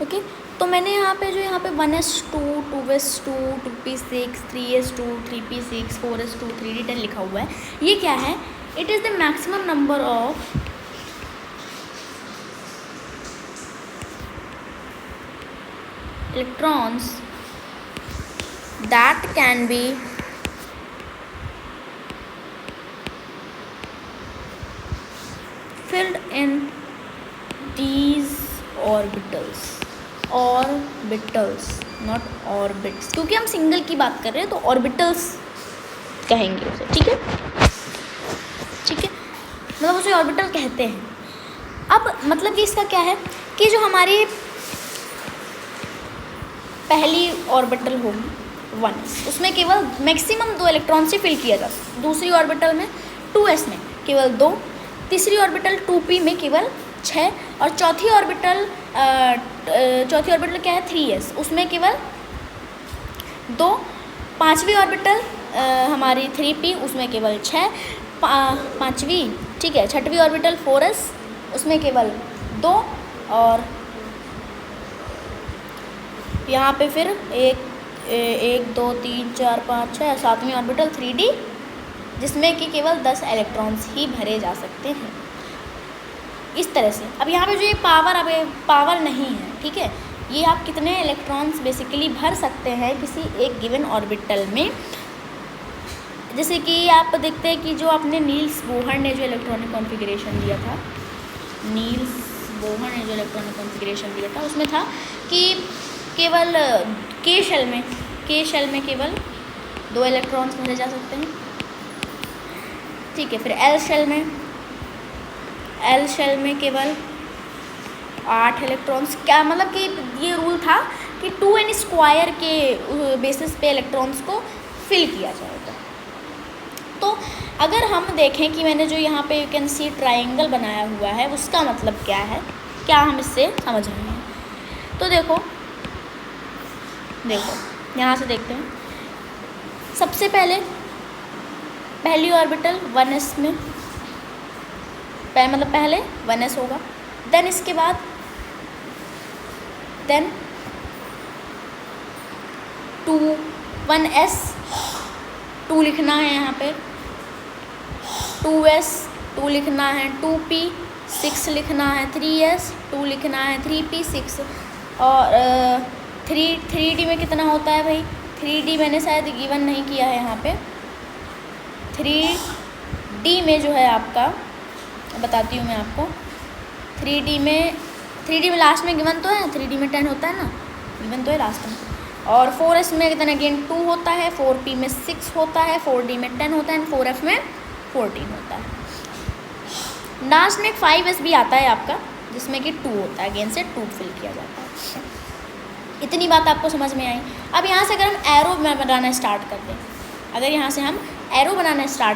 Okay. तो मैंने यहाँ पे 1s2, 2s2, 2p6, 3s2, 3p6, 4s2, 3d10 लिखा हुआ है, ये क्या है? It is the maximum number of electrons that can be filled in these orbitals, not orbits, क्योंकि हम सिंगल की बात कर रहे हैं तो ऑर्बिटल्स कहेंगे उसे, ठीक है, मतलब उसे ऑर्बिटल कहते हैं। अब मतलब कि इसका क्या है कि जो हमारी पहली ऑर्बिटल होगी 1s, उसमें केवल मैक्सिमम 2 इलेक्ट्रॉन से फिल किया जा सकता, दूसरी ऑर्बिटल में 2s में केवल 2, तीसरी ऑर्बिटल 2p में केवल 6, और चौथी ऑर्बिटल क्या है 3s, उसमें केवल 2, पांचवी ऑर्बिटल हमारी 3p, उसमें केवल 6, पांचवी, ठीक है, छठवीं ऑर्बिटल 4s, उसमें केवल 2, और यहाँ पे फिर 1 2 3 4 5 6 सातवीं ऑर्बिटल 3d, जिसमें कि केवल 10 इलेक्ट्रॉन्स ही भरे जा सकते हैं, इस तरह से। अब यहाँ पे जो ये पावर नहीं है, ठीक है, ये आप कितने इलेक्ट्रॉन्स बेसिकली भर सकते हैं किसी एक गिवन ऑर्बिटल में। जैसे कि आप देखते हैं कि जो आपने नील्स बोहर ने जो इलेक्ट्रॉनिक कॉन्फ़िगरेशन दिया था, उसमें था कि केवल के शेल में केवल 2 इलेक्ट्रॉन्स भरे जा सकते हैं, ठीक है। फिर एल शेल में केवल 8 इलेक्ट्रॉन्स, क्या मतलब कि ये रूल था कि 2n² के बेसिस पे इलेक्ट्रॉन्स को फिल किया जाएगा। तो अगर हम देखें कि मैंने जो यहाँ पे यू कैन सी ट्राइंगल बनाया हुआ है, उसका मतलब क्या है, क्या हम इससे समझ रहे हैं। तो देखो यहाँ से देखते हैं। सबसे पहली ऑर्बिटल 1s में, मतलब पहले 1s होगा, देन इसके बाद 1s 2 लिखना है, यहाँ पे 2s 2 लिखना है, 2p 6 लिखना है, 3s 2 लिखना है, 3p 6, और 3d में कितना होता है भाई, 3d मैंने शायद गिवन नहीं किया है यहाँ पे। 3d में जो है आपका, बताती हूँ मैं आपको, 3d में लास्ट में गिवन तो है, 3d में 10 होता है ना, गिवन तो है लास्ट में। और 4s में कितना अगेन 2 होता है, 4p में 6 होता है, 4d में 10 होता है, 4f में 14 होता है। लास्ट में 5s भी आता है आपका, जिसमें कि 2 होता है, अगेन से 2 फिल किया जाता है। इतनी बात आपको समझ में आई। अब यहाँ से अगर हम एरो बनाना स्टार्ट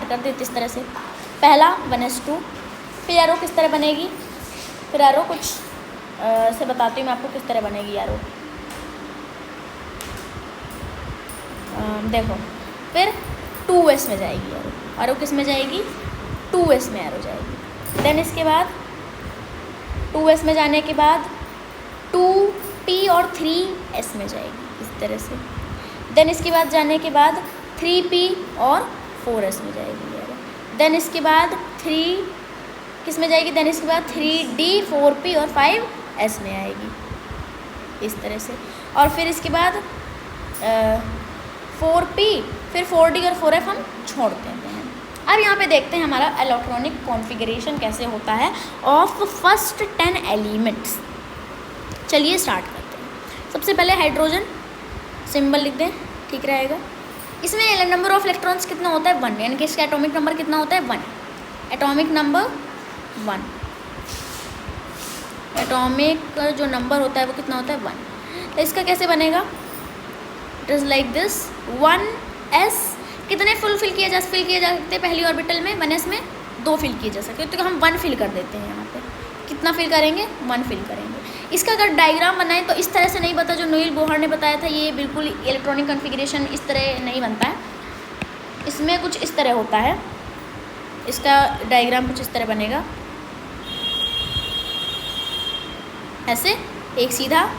कर दें, इस तरह से, पहला 1s2, फिर एरो किस तरह बनेगी, फिर एरो कुछ से बताती हूँ मैं आपको किस तरह बनेगी एरो। देखो, फिर 2s में जाएगी एरो किस में जाएगी, 2s में एरो जाएगी। देन इसके बाद 2s में जाने के बाद 2p और 3s में जाएगी, इस तरह से। देन इसके बाद जाने के बाद 3p और 4s में जाएगी एरो। देन इसके बाद 3 किस में जाएगी, देन इसके बाद 3d 4p और 5s में आएगी, इस तरह से। और फिर इसके बाद 4p, फिर 4d और 4f हम छोड़ देते हैं। अब यहाँ पे देखते हैं हमारा इलेक्ट्रॉनिक कॉन्फ़िगरेशन कैसे होता है ऑफ फर्स्ट 10 एलिमेंट्स। चलिए स्टार्ट करते हैं। सबसे पहले हाइड्रोजन सिंबल लिख दें, ठीक रहेगा। इसमें नंबर ऑफ इलेक्ट्रॉन्स कितना होता है 1, यानी कि इसका एटॉमिक नंबर कितना होता है 1, एटॉमिक नंबर 1, एटॉमिक जो नंबर होता है वो कितना होता है 1। तो इसका कैसे बनेगा, it is like this, 1s कितने फिल किए जा सकते हैं पहली ऑर्बिटल में, 1s में 2 फिल किए जा सकते हैं, तो हम 1 फिल कर देते हैं। यहाँ पे कितना फिल करेंगे, 1 फिल करेंगे। इसका अगर डायग्राम बनाएं तो इस तरह से नहीं बता जो नील बोहर ने बताया था, ये बिल्कुल इलेक्ट्रॉनिक कॉन्फ़िगरेशन इस तरह नहीं बनता है, इसमें कुछ इस तरह होता है। इसका डायग्राम कुछ इस तरह बनेगा, ऐसे एक सीधा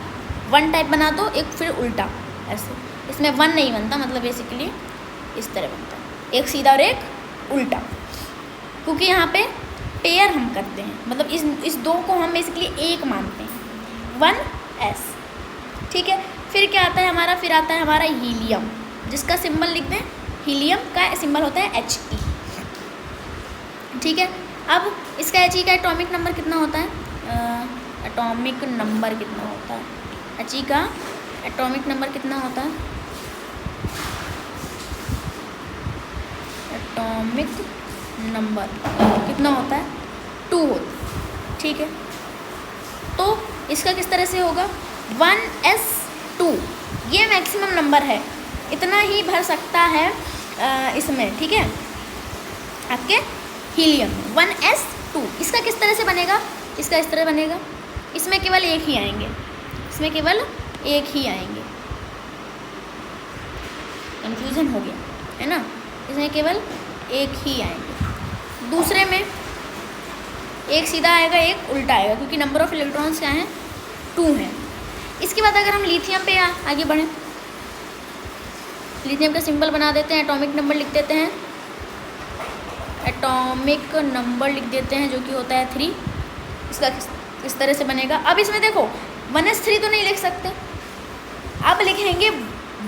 वन टाइप बना दो, एक फिर उल्टा ऐसे। इसमें वन नहीं बनता, मतलब बेसिकली इस तरह बनता है, एक सीधा और एक उल्टा, क्योंकि यहाँ पे पेयर हम करते हैं, मतलब इस दो को हम बेसिकली एक मानते हैं, 1s। ठीक है, फिर क्या आता है हमारा, फिर आता है हमारा हीलियम, जिसका सिंबल लिख दें, हीलियम का सिंबल होता है He। ठीक है, अब इसका He का एटॉमिक नंबर कितना होता है, एटॉमिक नंबर कितना होता है, He का एटॉमिक नंबर कितना होता है, एटॉमिक नंबर कितना होता है, 2 होता है। ठीक है, तो इसका किस तरह से होगा, 1s2, ये मैक्सिमम नंबर है, इतना ही भर सकता है इसमें। ठीक है, आपके हीलियम 1s2, इसका किस तरह से बनेगा, इसका इस तरह बनेगा, इसमें केवल एक ही आएंगे, इसमें केवल एक ही आएंगे, कन्फ्यूज़न हो गया है ना, इसमें केवल एक ही आएंगे। दूसरे में एक सीधा आएगा, एक उल्टा आएगा, क्योंकि नंबर ऑफ इलेक्ट्रॉन्स क्या हैं, 2 हैं। इसके बाद अगर हम लिथियम पे आगे बढ़ें, लिथियम का सिंबल बना देते हैं, एटॉमिक नंबर लिख देते हैं, एटॉमिक नंबर लिख देते हैं जो कि होता है 3। इसका इस तरह से बनेगा। अब इसमें देखो 1s3 तो नहीं लिख सकते, अब लिखेंगे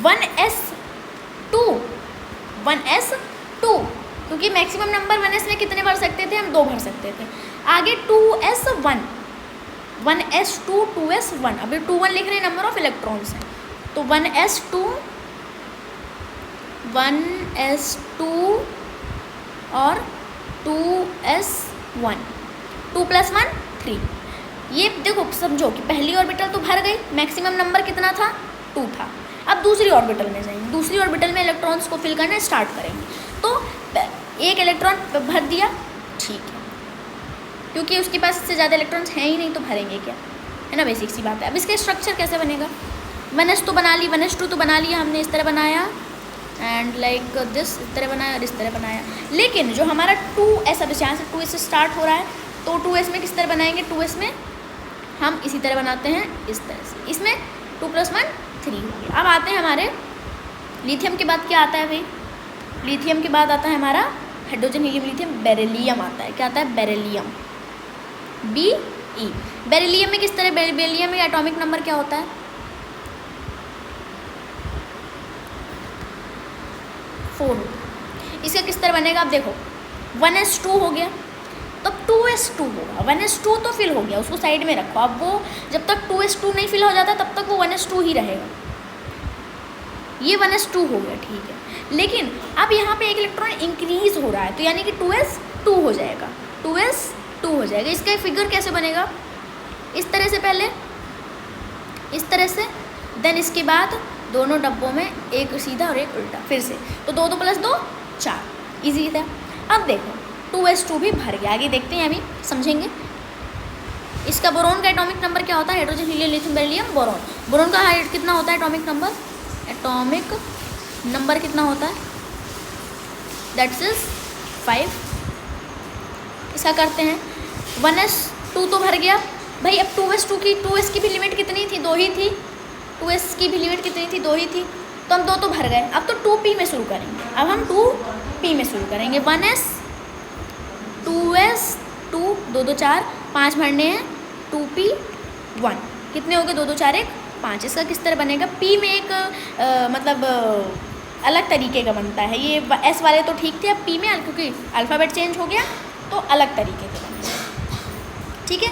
1s2, 1s2, क्योंकि मैक्सिमम नंबर 1s में कितने भर सकते थे हम, 2 भर सकते थे। आगे 2s1, 1s2, 2s1, अभी 2 1 लिख रहे हैं, नंबर ऑफ इलेक्ट्रॉन्स हैं, तो 1s2, 1s2 और 2s1, 2 + 1 3। ये देखो समझो कि पहली ऑर्बिटल तो भर गई, मैक्सिमम नंबर कितना था, 2 था। अब दूसरी ऑर्बिटल में जाएंगे, दूसरी ऑर्बिटल में इलेक्ट्रॉन्स को फिल करना स्टार्ट करेंगे, तो एक इलेक्ट्रॉन भर दिया, ठीक है, क्योंकि उसके पास इससे ज़्यादा इलेक्ट्रॉन्स हैं ही नहीं, तो भरेंगे क्या, है ना, बेसिक सी बात है। अब इसका स्ट्रक्चर कैसे बनेगा, 1s तो बना ली, 1s2 तो बना लिया हमने, इस तरह बनाया, एंड लाइक दिस, इस तरह बनाया और इस तरह बनाया। लेकिन जो हमारा 2s, अब यहाँ से 2s से स्टार्ट हो रहा है, तो 2s में किस तरह बनाएंगे, 2s में हम इसी तरह बनाते हैं, इस तरह से, इसमें 2 + 1 3 हो गया। अब आते हैं हमारे लिथियम के बाद क्या आता है भाई, लिथियम के बाद आता है हमारा हाइड्रोजन, हीलियम, लिथियम, बेरिलियम आता है। क्या आता है, बेरिलियम, Be। बेरिलियम में किस तरह, बेरिलियम में एटॉमिक नंबर क्या होता है, 4। इसका किस तरह बनेगा, आप देखो 1s2 हो गया, तब 2s2 होगा, 1s2 तो फिल हो गया, उसको साइड में रखो। अब वो जब तक 2s2 नहीं फिल हो जाता तब तक वो 1s2 ही रहेगा, ये 1s2 हो गया, ठीक है। लेकिन अब यहाँ पे एक इलेक्ट्रॉन इंक्रीज हो रहा है, तो यानी कि 2s2 हो जाएगा, 2s2 हो जाएगा। इसका फिगर कैसे बनेगा, इस तरह से, पहले इस तरह से, देन इसके बाद दोनों डब्बों में एक सीधा और एक उल्टा, फिर से, तो 2 2 + 2 4, ईजी था। अब देखो 2s2 भी भर गया, आगे देखते हैं, अभी समझेंगे। इसका बोरोन का एटॉमिक नंबर क्या होता है, hydrogen, helium, lithium, beryllium, boron. Boron का हाइट कितना होता है, एटॉमिक नंबर कितना होता है, दैट्स इज 5। इसका करते हैं, 1s2 तो भर गया भाई। अब 2s2 की, 2s की भी लिमिट कितनी थी, 2 ही थी, 2s की भी लिमिट कितनी थी, 2 ही थी, तो हम 2 तो भर गए। अब तो 2p में शुरू करेंगे, अब हम 2p में शुरू करेंगे, 1s 2s 2 2 2 4 5 भरने हैं, 2p 1, कितने हो गए, 2 2 4 1 5। इसका किस तरह बनेगा, p में एक मतलब अलग तरीके का बनता है, ये s वाले तो ठीक थे, अब p में क्योंकि अल्फ़ाबेट चेंज हो गया तो अलग तरीके के बनते हैं, ठीक है।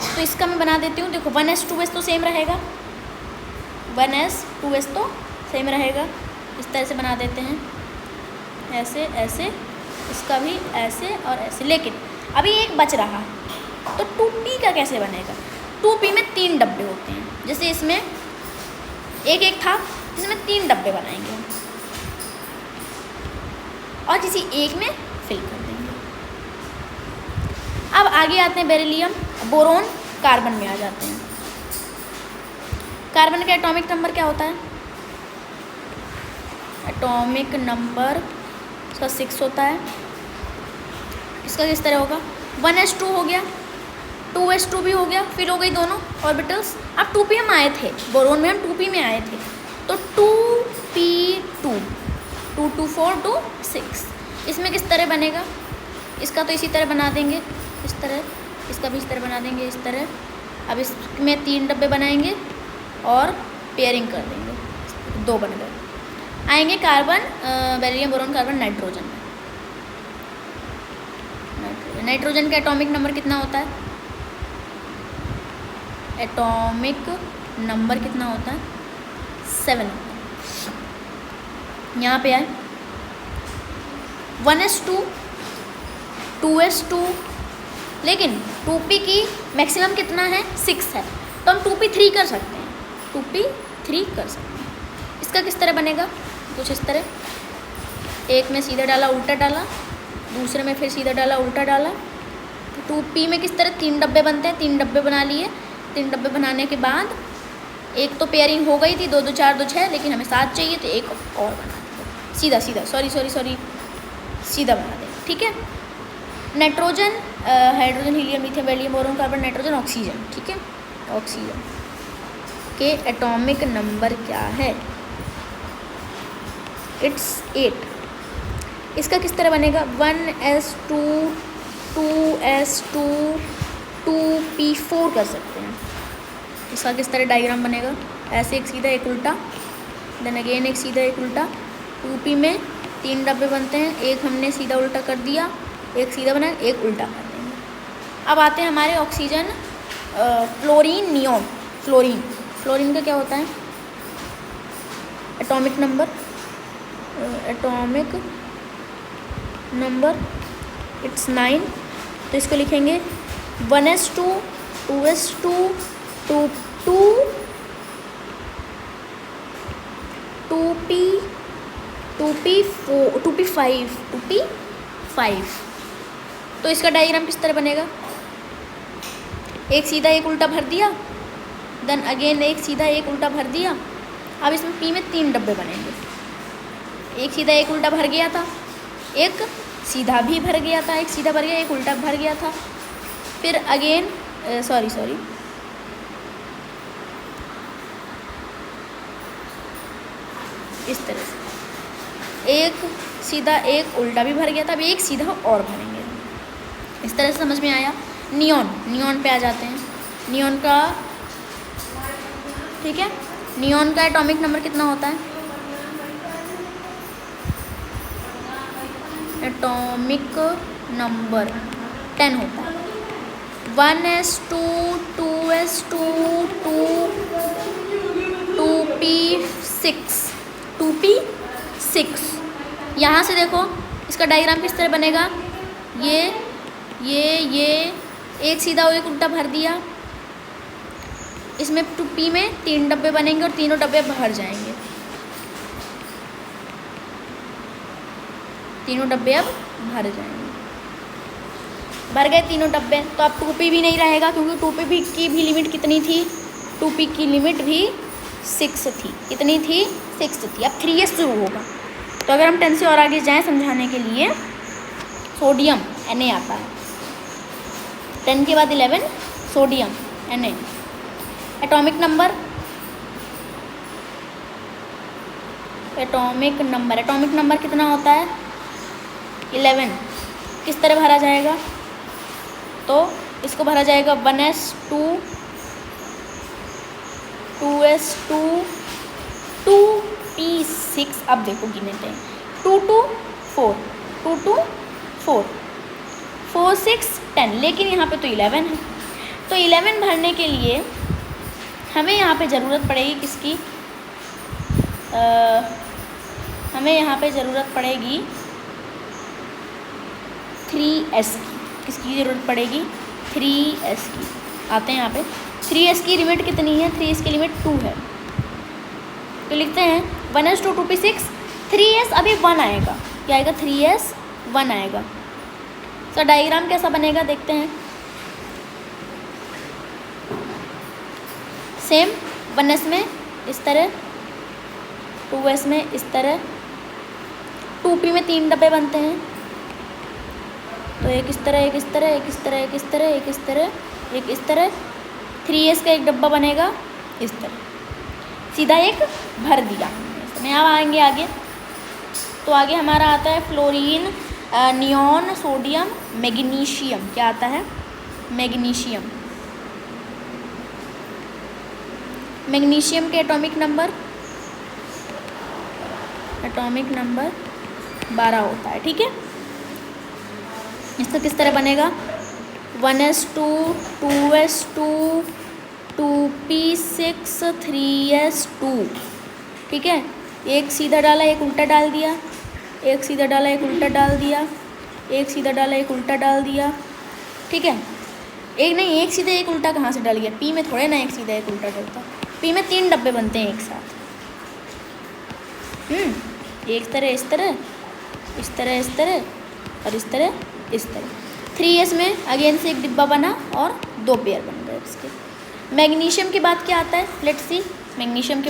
तो इसका मैं बना देती हूँ, देखो 1s 2s तो सेम रहेगा, 1s 2s तो सेम रहेगा, इस तरह से बना देते हैं, ऐसे ऐसे, इसका भी ऐसे और ऐसे। लेकिन अभी एक बच रहा है, तो 2p का कैसे बनेगा, 2p में 3 डब्बे होते हैं, जैसे इसमें एक था, जिसमें 3 डब्बे बनाएंगे हम, और किसी एक में फिल कर देंगे। अब आगे आते हैं बेरिलियम, बोरोन, कार्बन में आ जाते हैं। कार्बन का एटॉमिक नंबर क्या होता है, एटॉमिक नंबर इसका 6 होता है। इसका किस तरह होगा, 1s2 हो गया, 2s2 भी हो गया, फिर हो गई दोनों ऑर्बिटल्स। अब 2p हम आए थे, बोरोन में हम 2p में आए थे, तो 2p2, 2 2 4 2 6। इसमें किस तरह बनेगा, इसका तो इसी तरह बना देंगे, इस तरह, इसका भी इस तरह बना देंगे, इस तरह। अब इसमें 3 डब्बे बनाएंगे और पेयरिंग कर देंगे, 2 बन गए। आएंगे carbon, beryllium, boron, carbon, nitrogen में। नाइट्रोजन का एटॉमिक नंबर कितना होता है, एटॉमिक नंबर कितना होता है, 7 होता है। यहाँ पे आए 1s2 2s2, लेकिन 2p की मैक्सिमम कितना है, 6 है, तो हम 2p3 कर सकते हैं, 2p3 कर सकते हैं। इसका किस तरह बनेगा, कुछ इस तरह, एक में सीधा डाला उल्टा डाला, दूसरे में फिर सीधा डाला उल्टा डाला। तो 2p में किस तरह 3 डब्बे बनते हैं, 3 डब्बे बना लिए। 3 डब्बे बनाने के बाद एक तो पेयरिंग हो गई थी, 2 2 4 2 6, लेकिन हमें 7 चाहिए तो एक और बना देंगे, सीधा सीधा, सॉरी सीधा बना देंगे, ठीक है। Nitrogen, hydrogen, helium, lithium, beryllium, boron, carbon, nitrogen, oxygen, ठीक है। ऑक्सीजन के एटॉमिक नंबर क्या है, इट्स 8। इसका किस तरह बनेगा, 1s2 2s2 2p4 कर सकते हैं। इसका किस तरह डायग्राम बनेगा, ऐसे एक सीधा एक उल्टा, देन अगेन एक सीधा एक उल्टा। 2p में 3 डब्बे बनते हैं, एक हमने सीधा उल्टा कर दिया, एक सीधा बनाया, एक उल्टा कर देंगे। अब आते हैं हमारे ऑक्सीजन, फ्लोरीन, नियोन। फ्लोरीन का क्या होता है, एटॉमिक नंबर इट्स 9। तो इसको लिखेंगे 1s2 2s2 2p5 तो इसका डायग्राम किस तरह बनेगा, एक सीधा एक उल्टा भर दिया, देन अगेन एक सीधा एक उल्टा भर दिया। अब इसमें p में 3 डब्बे बनेंगे, एक सीधा एक उल्टा भर गया था, एक सीधा भी भर गया था, एक सीधा भर गया, एक उल्टा भर गया था। फिर अगेन सॉरी इस तरह से एक सीधा एक उल्टा भी भर गया था, अब एक सीधा और भरेंगे, इस तरह से समझ में आया। नियोन पे आ जाते हैं। नियोन का, ठीक है, नियोन का एटॉमिक नंबर कितना होता है, एटॉमिक नंबर 10 होता है। 1s2 2s2 2p6 यहाँ से देखो इसका डायग्राम किस तरह बनेगा, ये एक सीधा एक उल्टा भर दिया, इसमें 2p में 3 डब्बे बनेंगे और तीनों डब्बे भर जाएंगे, तीनों डब्बे अब भर जाएंगे, भर गए तीनों डब्बे। तो अब 2p भी नहीं रहेगा, क्योंकि 2p की भी लिमिट कितनी थी, 2p की लिमिट भी 6 थी, कितनी थी, 6 थी। अब 3s शुरू होगा। तो अगर हम 10 से और आगे जाएं समझाने के लिए, सोडियम Na आता है, 10 के बाद 11 सोडियम Na। एटॉमिक नंबर कितना होता है, 11। किस तरह भरा जाएगा, तो इसको भरा जाएगा 1s2 2s2 2p6। अब देखो गिनते हैं, 2 2 4 2 2 4 4 6 10, लेकिन यहाँ पे तो 11 है। तो 11 भरने के लिए हमें यहाँ पे ज़रूरत पड़ेगी किसकी, हमें यहाँ पे ज़रूरत पड़ेगी 3s की। किसकी ज़रूरत पड़ेगी, 3s की। आते हैं यहाँ पे, 3s की लिमिट कितनी है, 3s की लिमिट 2 है। तो लिखते हैं 1s2 2p6, 3s अभी 1 आएगा, क्या आएगा, 3s 1 आएगा। तो डायग्राम कैसा बनेगा देखते हैं। सेम 1s में इस तरह, 2s में इस तरह, 2p में 3 डब्बे बनते हैं, तो एक इस तरह एक इस तरह एक इस तरह एक इस तरह एक इस तरह एक इस तरह, 3s का एक डब्बा बनेगा इस तरह, सीधा एक भर दिया हमने। अब आएंगे आगे, तो आगे हमारा आता है फ्लोरीन, नियॉन, सोडियम, मैग्नीशियम। क्या आता है? मैग्नीशियम। मैग्नीशियम के एटॉमिक नंबर 12 होता है, ठीक है। इसका किस तरह बनेगा? 1s2, 2s2, 2p6, 3s2, ठीक है। एक सीधा डाला, एक उल्टा डाल दिया, एक सीधा डाला, एक उल्टा डाल दिया, एक सीधा डाला, एक उल्टा डाल दिया, ठीक है। एक नहीं, एक सीधा एक उल्टा कहाँ से डाल गया? पी में थोड़े ना एक सीधा एक उल्टा डलता, पी में 3 डब्बे बनते हैं एक साथ। एक तरह इस तरह, इस तरह इस तरह, और इस तरह इस तरह। 3s में अगेन से एक डिब्बा बना और 2 पेयर बन गए इसके। मैग्नीशियम के बाद क्या आता है? Let's see. मैग्नीशियम के